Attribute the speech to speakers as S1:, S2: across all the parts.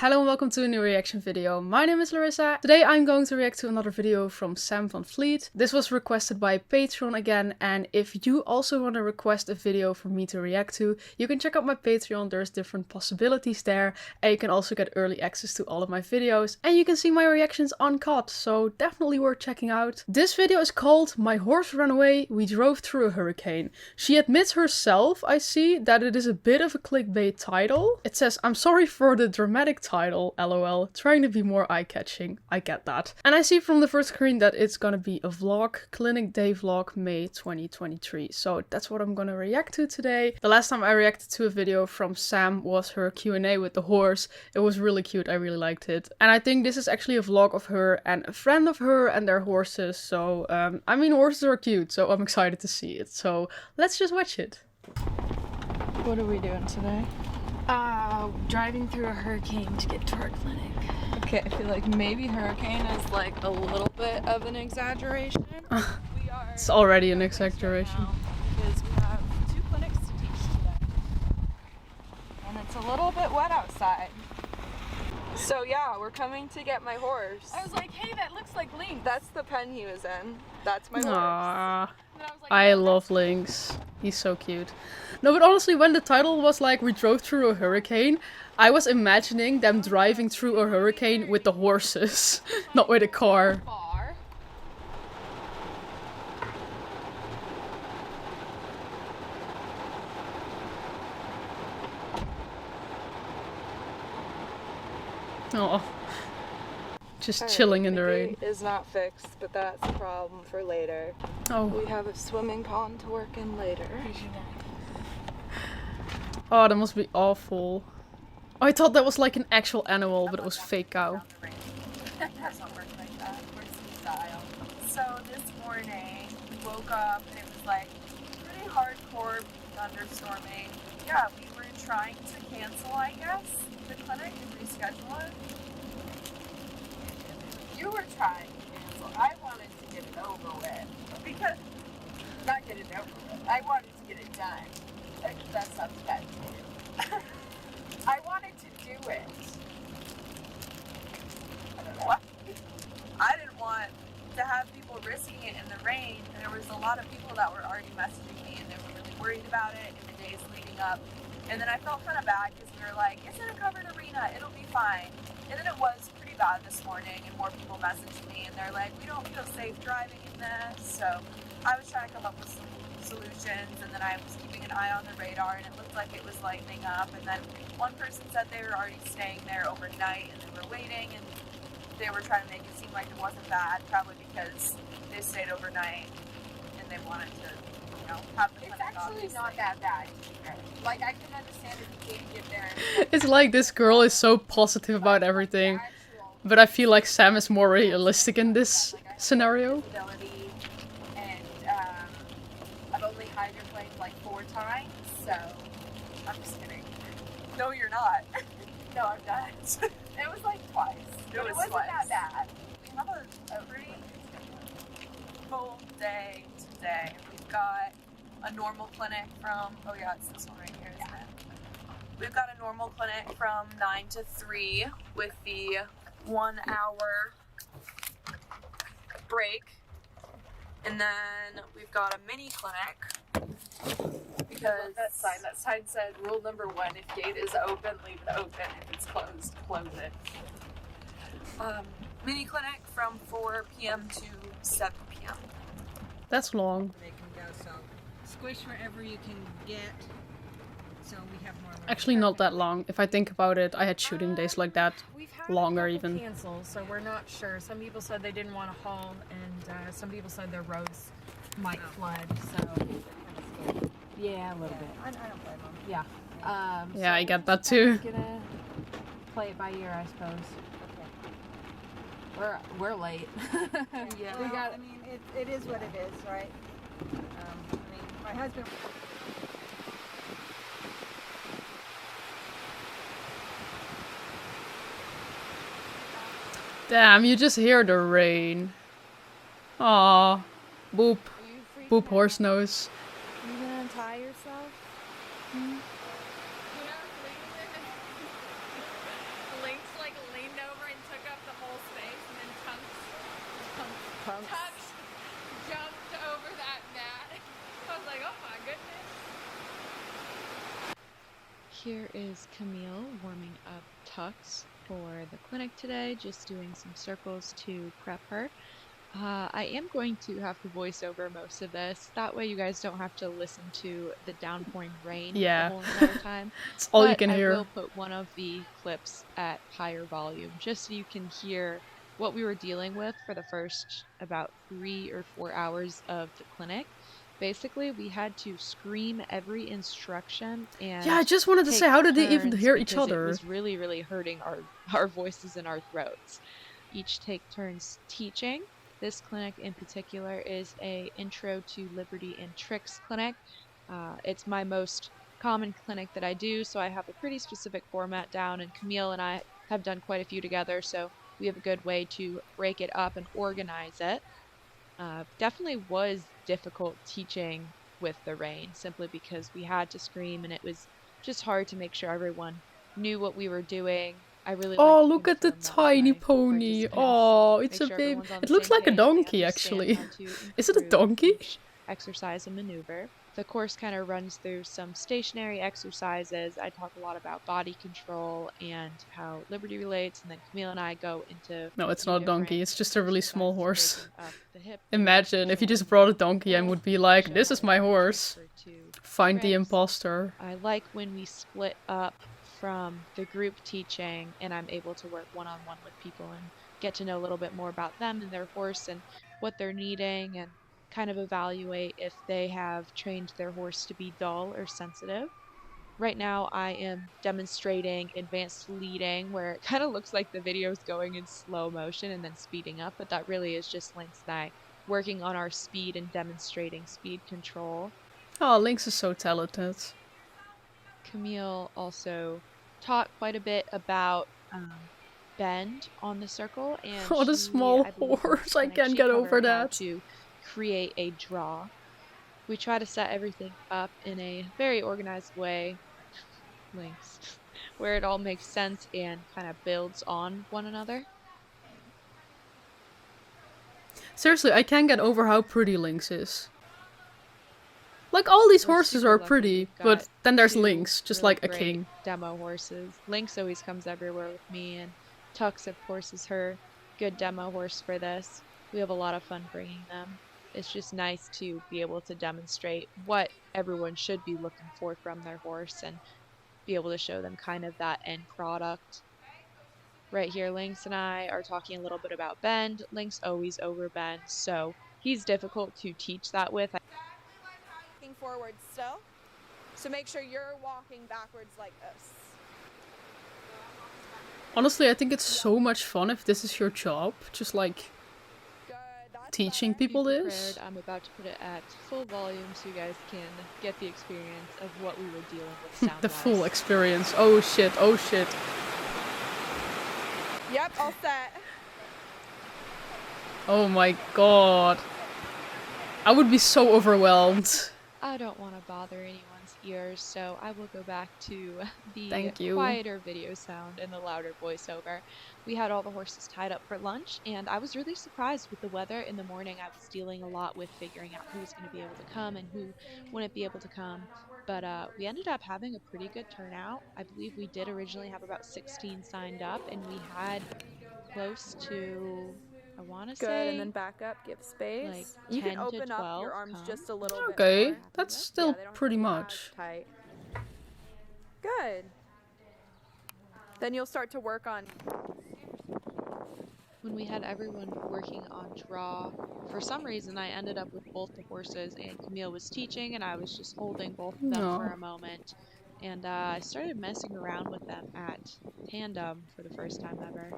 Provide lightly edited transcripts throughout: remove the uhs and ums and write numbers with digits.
S1: Hello and welcome to a new reaction video. My name is Larissa. Today I'm going to react to another video from Sam van Vliet. This was requested by Patreon again, and if you also want to request a video for me to react to, you can check out my Patreon. There's different possibilities there, and you can also get early access to all of my videos, and you can see my reactions uncut, so definitely worth checking out. This video is called My Horse Ran Away, We Drove Through a Hurricane. She admits herself, I see, that it is a bit of a clickbait title. It says, I'm sorry for the dramatic title, lol, trying to be more eye-catching. I get that. And I see from the first screen that it's gonna be a vlog, Clinic Day vlog, May 2023. So that's what I'm gonna react to today. The last time I reacted to a video from Sam was her Q&A with the horse. It was really cute, I really liked it. And I think this is actually a vlog of her and a friend of her and their horses. So, I mean, horses are cute, so I'm excited to see it. So let's just watch it.
S2: What are we doing today?
S3: Driving through a hurricane to get to our clinic.
S2: Okay, I feel like maybe hurricane is like a little bit of an exaggeration.
S1: It's already an exaggeration.
S2: Right because we have 2 clinics to teach today. And it's a little bit wet outside. So yeah, we're coming to get my horse.
S3: I was like, hey, that looks like Lynx.
S2: That's the pen he was in. That's my horse.
S1: Aww.
S3: Like,
S1: I love Lynx. He's so cute. No, but honestly, when the title was like, we drove through a hurricane, I was imagining them driving through a hurricane with the horses, not with a car. Oh, just chilling in the rain.
S2: The gate is not fixed, but that's a problem for later.
S1: Oh.
S2: We have a swimming pond to work in later.
S1: Oh, that must be awful. Oh, I thought that was like an actual animal, but it was fake cow.
S3: Doesn't work like that. We're style. So this morning we woke up and it was like pretty hardcore thunderstorming. Yeah, we were trying to cancel, I guess, the clinic and reschedule it. You were trying to cancel. I wanted to get it over with. Because, not get it over with. I wanted to get it done. That sounds bad too. I wanted to do it. I don't know. I didn't want to have people risking it in the rain. There was a lot of people that were already messaging me and they were really worried about it in the days leading up. And then I felt kind of bad because we were like, it's in a covered arena, it'll be fine. And then it was pretty bad this morning and more people messaged me and they're like, we don't feel safe driving in this. So I was trying to come up with some solutions, and then I was keeping an eye on the radar and it looked like it was lightening up. And then one person said they were already staying there overnight and they were waiting and they were trying to make it seem like it wasn't bad, probably because they stayed overnight and they wanted to, you know, have the clinic. It's actually not that bad. Like, I can understand if you can't get there.
S1: It's like this girl is so positive about everything, but I feel like Sam is more realistic in this scenario.
S3: I've only hydroplaned like 4 times, so I'm just kidding. No, you're not. No, I'm not. It was like twice. It wasn't twice. That bad. We have a pretty full day today. We've got a normal clinic from, oh yeah, it's this one right here, isn't it? We've got a normal clinic from 9 to 3 with the 1 hour break. And then we've got a mini clinic because that sign said rule number 1, if gate is open, leave it open. If it's closed, close it. Mini clinic from 4 p.m. to 7 p.m.
S1: That's long.
S4: They can go, so squish wherever you can get, so we have more room.
S1: Actually not that long. If I think about it, I had shooting days like that. Longer even.
S4: Cancels, so we're not sure. Some people said they didn't want to haul, and some people said their roads might flood. So yeah, a little bit. I don't blame them. Yeah.
S1: Yeah,
S4: so
S1: I get that too.
S4: We're gonna play it by ear, I suppose. Okay. We're late.
S3: Yeah.
S4: We got.
S5: I mean, it is what it is, right? I mean, my husband.
S1: Damn, you just hear the rain. Aw. Boop. Boop horse nose.
S4: Are you gonna untie yourself?
S3: Lynx
S6: Here is Camille warming up Tux for the clinic today, just doing some circles to prep her. I am going to have to voice over most of this. That way you guys don't have to listen to the downpouring rain
S1: Yeah.
S6: the whole entire time.
S1: It's all you
S6: But
S1: can
S6: I
S1: hear.
S6: will put one of the clips at higher volume, just so you can hear what we were dealing with for the first about 3 or 4 hours of the clinic. Basically, we had to scream every instruction and
S1: Yeah, I just wanted to
S6: take
S1: say, how did they even
S6: turns
S1: hear each
S6: because
S1: other?
S6: It was really, really hurting our voices and our throats. Each take turns teaching. This clinic in particular is a intro to liberty and tricks clinic. It's my most common clinic that I do, so I have a pretty specific format down, and Camille and I have done quite a few together, so we have a good way to break it up and organize it. Definitely was difficult teaching with the rain, simply because we had to scream and it was just hard to make sure everyone knew what we were doing. I really like
S1: Oh,
S6: to
S1: look at the
S6: confirm that with
S1: tiny
S6: my
S1: pony.
S6: participants.
S1: Oh, it's
S6: Make
S1: a
S6: sure
S1: baby.
S6: everyone's on
S1: It
S6: the
S1: looks
S6: same
S1: like a
S6: page, they
S1: donkey,
S6: understand
S1: actually.
S6: how to
S1: Is it a
S6: improve
S1: donkey?
S6: each exercise and maneuver. The course kind of runs through some stationary exercises. I talk a lot about body control and how liberty relates, and then Camille and I go into
S1: No, it's
S6: few
S1: not a donkey.
S6: different
S1: It's just a really small
S6: exercises
S1: horse.
S6: breaking up the hip,
S1: Imagine if you
S6: shoulder,
S1: just brought a donkey and
S6: pull,
S1: would be like,
S6: show
S1: this
S6: how
S1: is
S6: to
S1: my
S6: use
S1: horse.
S6: transfer to
S1: Find the
S6: tricks.
S1: imposter.
S6: I like when we split up from the group teaching and I'm able to work one-on-one with people and get to know a little bit more about them and their horse and what they're needing, and kind of evaluate if they have trained their horse to be dull or sensitive. Right now I am demonstrating advanced leading, where it kind of looks like the video is going in slow motion and then speeding up, but that really is just Lynx and I working on our speed and demonstrating speed control.
S1: Oh, Lynx is so talented.
S6: Camille also taught quite a bit about bend on the circle, and
S1: What a
S6: she,
S1: small
S6: I believe,
S1: horse. I
S6: clinic,
S1: can't
S6: she
S1: get
S6: covered
S1: over
S6: how
S1: that.
S6: to create a draw. We try to set everything up in a very organized way, Lynx, where it all makes sense and kind of builds on one another.
S1: Seriously, I can't get over how pretty Lynx is. Like, all these
S6: We're
S1: horses
S6: super
S1: are
S6: lucky
S1: pretty,
S6: we've
S1: but
S6: got
S1: then there's
S6: two
S1: Lynx, just
S6: really
S1: like a
S6: great
S1: king.
S6: demo horses. Lynx always comes everywhere with me, and Tux, of course, is her good demo horse for this. We have a lot of fun bringing them. It's just nice to be able to demonstrate what everyone should be looking for from their horse and be able to show them kind of that end product. Right here, Lynx and I are talking a little bit about bend. Lynx always overbends, so he's difficult to teach that with.
S2: Walking forward still. So make sure you're walking backwards like this.
S1: Honestly, I think it's so much fun if this is your job. Just like
S2: Good. That's
S1: teaching
S2: better.
S1: people
S6: Be
S1: this.
S6: prepared. I'm about to put it at full volume so you guys can get the experience of what we were dealing with sound-wise.
S1: The full experience. Oh shit, oh shit.
S2: Yep, all set.
S1: Oh my god. I would be so overwhelmed.
S6: I don't want to bother anyone's ears, so I will go back to the
S1: Thank you.
S6: quieter video sound and the louder voiceover. We had all the horses tied up for lunch, and I was really surprised with the weather in the morning. I was dealing a lot with figuring out who was going to be able to come and who wouldn't be able to come. But we ended up having a pretty good turnout. I believe we did originally have about 16 signed up, and we had close to, I want to
S2: Good,
S6: say,
S2: and then back up, give space.
S6: like
S2: You
S6: 10
S2: can
S6: to
S2: open up
S6: 12
S2: your arms
S6: come.
S2: just a little bit
S1: Okay,
S2: more.
S1: that's
S2: Yeah,
S1: still
S2: they don't have to
S1: pretty
S2: be as
S1: much.
S2: tight. Good. Then you'll start to work on.
S6: When we had everyone working on draw, for some reason I ended up with both the horses, and Camille was teaching and I was just holding both of them for
S1: No.
S6: a moment. And I started messing around with them at tandem for the first time ever.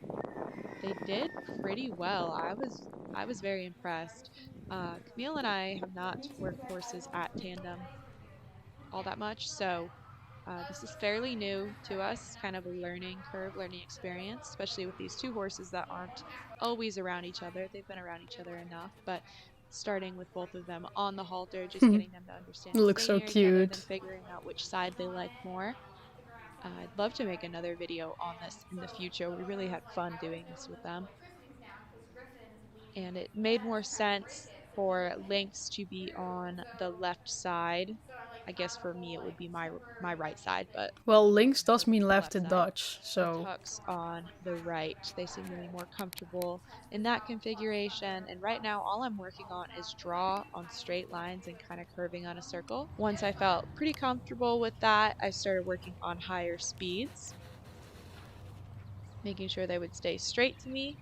S6: They did pretty well. I was very impressed. Camille and I have not worked horses at tandem all that much, so this is fairly new to us, kind of a learning curve, learning experience, especially with these two horses that aren't always around each other. They've been around each other enough, but starting with both of them on the halter, just getting them to understand
S1: They look
S6: stay
S1: so
S6: near each other, then
S1: cute.
S6: figuring out which side they like more. I'd love to make another video on this in the future. We really had fun doing this with them. And it made more sense for Lynx to be on the left side I guess for me it would be my right side, but
S1: Well, links does mean left in
S6: side.
S1: Dutch,
S6: The
S1: so...
S6: tucks on the right. They seem to be more comfortable in that configuration, and right now all I'm working on is draw on straight lines and kind of curving on a circle. Once I felt pretty comfortable with that, I started working on higher speeds, making sure they would stay straight to me.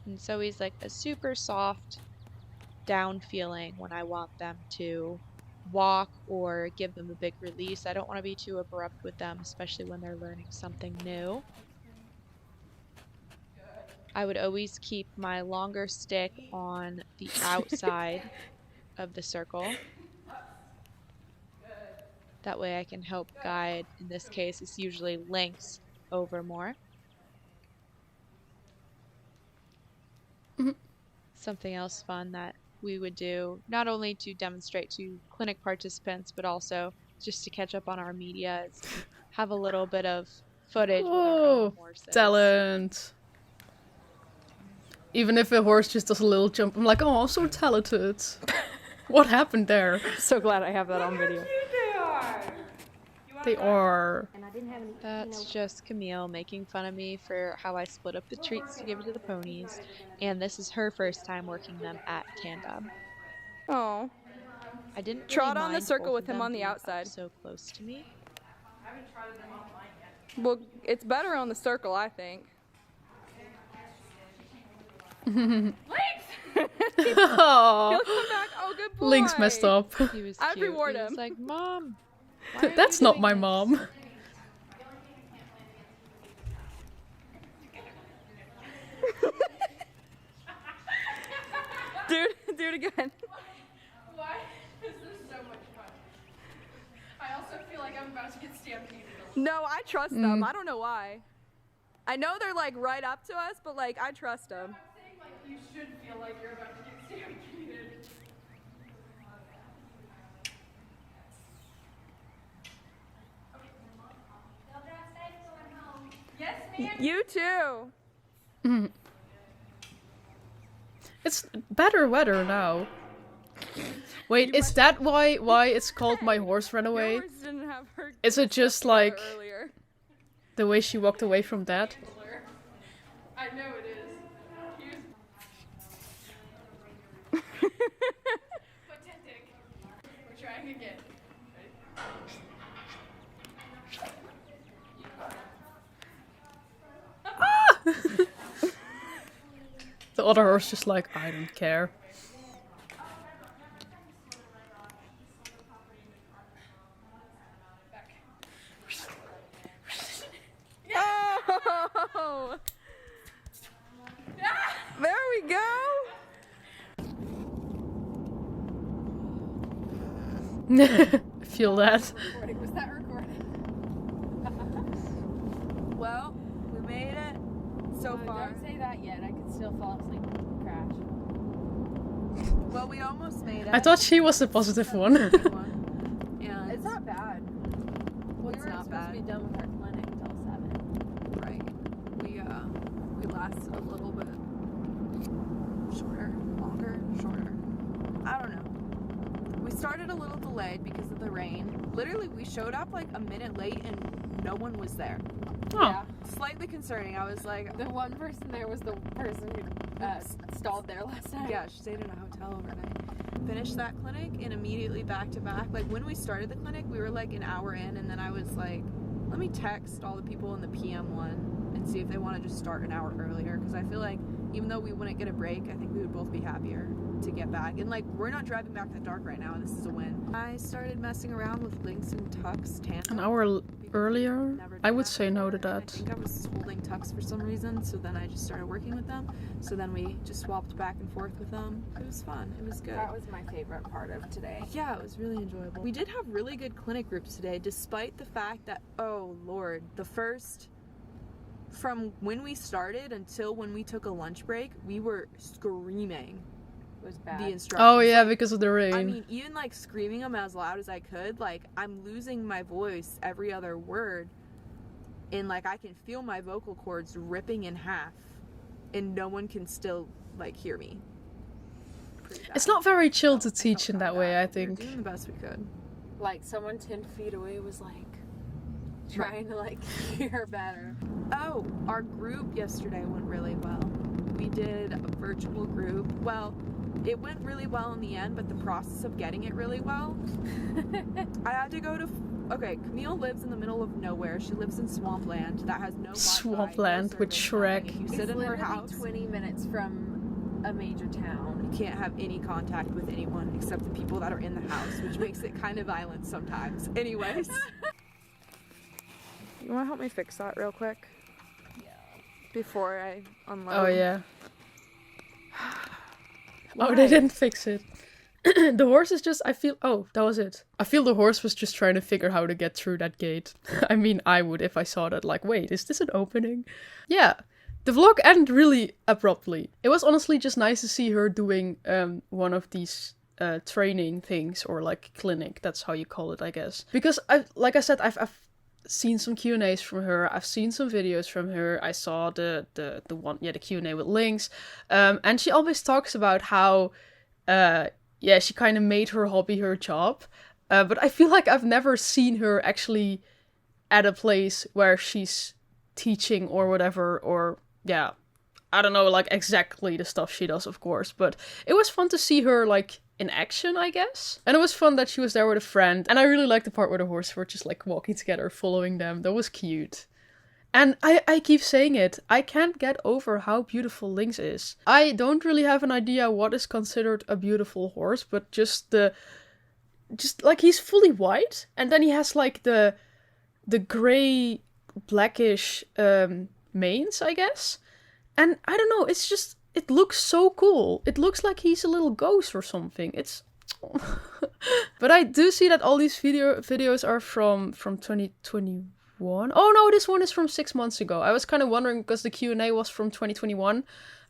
S6: And so he's like a super soft down feeling when I want them to walk or give them a big release. I don't want to be too abrupt with them, especially when they're learning something new. I would always keep my longer stick on the outside of the circle. That way I can help guide. In this case, it's usually lengths over more. Something else fun that we would do, not only to demonstrate to clinic participants, but also just to catch up on our media, is have a little bit of footage with our own horses.
S1: Talent. Even if a horse just does a little jump, I'm like, oh, so talented. What happened there?
S2: So glad I have that on video.
S1: They are.
S6: That's just Camille making fun of me for how I split up the treats to give to the ponies, and this is her first time working them at tandem.
S2: Oh.
S6: I didn't really
S2: Trot on the
S6: mind
S2: circle
S6: both
S2: with
S6: of
S2: him
S6: them
S2: on the
S6: being up
S2: outside.
S6: so close to me.
S2: Well, it's better on the circle, I think.
S1: Oh,
S2: He'll come back. Oh, good boy.
S1: Link's messed up.
S6: He was
S2: I'd
S6: cute.
S2: reward
S6: He was
S2: him.
S6: like, Mom, why are you
S1: That's not
S6: doing
S1: my
S6: this?"
S1: mom.
S2: Do it again.
S3: Why is this so much fun? I also feel like I'm about to get stampeded.
S2: No, I trust them. I don't know why. I know they're like right up to us, but like I trust them.
S3: I'm saying like you should feel like you're about to get stampeded. Yes, ma'am.
S2: You too.
S1: It's better weather now. Wait, is that why it's called My Horse Ran Away?
S2: Yours didn't have her
S1: Is it just like
S2: earlier.
S1: the way she walked away from that?
S3: I know it is. Here's pathetic. We're trying again.
S1: The other horse just like, I don't care.
S2: Oh! There we go.
S1: Feel that.
S3: Was that recording?
S2: Well, we made it so far.
S4: Don't say that yet. I could still fall asleep and crash.
S2: Well, we almost made it.
S1: I thought she was the positive one.
S2: And
S4: It's not bad. Well,
S2: It's
S4: we were
S2: not
S4: supposed
S2: bad.
S4: to be done with our clinic till 7.
S2: right. We lasted a little bit shorter, longer, shorter. I don't know. We started a little delayed because of the rain. Literally, we showed up like a minute late and no one was there.
S1: Oh.
S4: Yeah.
S2: Slightly concerning. I was like,
S4: The one person there was the person who stalled there last night.
S2: yeah, she stayed in a hotel overnight. Finished that clinic and immediately back to back. Like when we started the clinic, we were like an hour in, and then I was like, let me text all the people in the PM one and see if they want to just start an hour earlier, because I feel like even though we wouldn't get a break, I think we would both be happier to get back. And like we're not driving back in the dark right now, and this is a win. I started messing around with links and tucks tandem.
S1: An hour earlier?
S2: Never
S1: I
S2: done
S1: would
S2: that
S1: say no to
S2: before, and
S1: that.
S2: I think I was holding tucks for some reason, so then I just started working with them. So then we just swapped back and forth with them. It was fun. It was good.
S4: That was my favorite part of today.
S2: Yeah, it was really enjoyable. We did have really good clinic groups today, despite the fact that, oh lord, the first, from when we started until when we took a lunch break, we were screaming
S4: It was bad.
S2: the instructions.
S1: Oh yeah, because of the rain.
S2: I mean, even like screaming them as loud as I could, like I'm losing my voice every other word, and like I can feel my vocal cords ripping in half, and no one can still like hear me. pretty bad.
S1: It's not very chill to
S2: I felt
S1: teach in
S2: kinda
S1: that way,
S2: bad,
S1: I
S2: but we were
S1: think.
S2: doing the best we could.
S4: Like someone 10 feet away was like trying to like hear better.
S2: Oh, our group yesterday went really well. We did a virtual group. Well, it went really well in the end, but the process of getting it really well, I had to go to. Okay, Camille lives in the middle of nowhere. She lives in swampland that has no Wi-Fi,
S1: Swampland
S2: no
S1: with
S2: service,
S1: Shrek.
S2: nothing. If you
S4: It's
S2: sit in her
S4: literally
S2: house,
S4: 20 minutes from a major town.
S2: you can't have any contact with anyone except the people that are in the house, which makes it kind of violent sometimes. Anyways. You want to help me fix that real quick? Yeah. Before I unload.
S1: Oh yeah.
S2: Why?
S1: Oh, they didn't fix it. The horse is just, I feel, oh, that was it. I feel the horse was just trying to figure how to get through that gate. I mean, I would if I saw that, like, wait, is this an opening? Yeah, the vlog ended really abruptly. It was honestly just nice to see her doing one of these training things, or like clinic, that's how you call it, I guess. Because, like I said, I've seen some Q&As from her, I've seen some videos from her, I saw the one, yeah, the Q&A with links, and she always talks about how, yeah, she kind of made her hobby her job, but I feel like I've never seen her actually at a place where she's teaching or whatever, or, yeah, I don't know, like, exactly the stuff she does, of course, but it was fun to see her, like, in action, I guess. And it was fun that she was there with a friend, and I really liked the part where the horses were just, like, walking together, following them. That was cute. And I keep saying it, I can't get over how beautiful Lynx is. I don't really have an idea what is considered a beautiful horse, but just like, he's fully white, and then he has like the gray, blackish manes, I guess. And I don't know, it's just, it looks so cool. It looks like he's a little ghost or something. It's but I do see that all these videos are from 2021. Oh no, this one is from 6 months ago. I was kind of wondering because the Q&A was from 2021.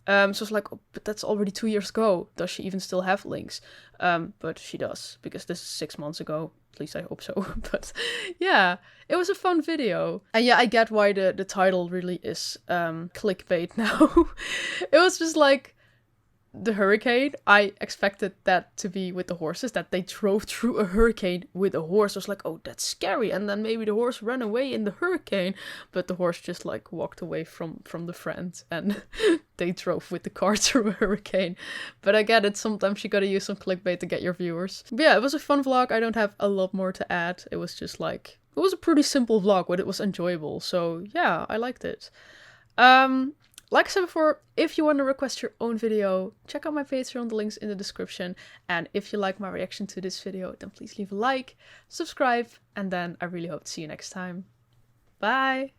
S1: So I was like, oh, but that's already 2 years ago. Does she even still have links? But she does, because this is 6 months ago. At least I hope so. But yeah, it was a fun video. And yeah, I get why the title really is clickbait now. It was just like, the hurricane, I expected that to be with the horses, that they drove through a hurricane with a horse. I was like, oh, that's scary, and then maybe the horse ran away in the hurricane, but the horse just like walked away from the friend, and they drove with the car through a hurricane. But I get it, sometimes you gotta use some clickbait to get your viewers. But yeah, it was a fun vlog. I don't have a lot more to add. It was just like, it was a pretty simple vlog, but it was enjoyable, so yeah, I liked it. Like I said before, if you want to request your own video, check out my Patreon, the link's in the description. And if you like my reaction to this video, then please leave a like, subscribe, and then I really hope to see you next time. Bye!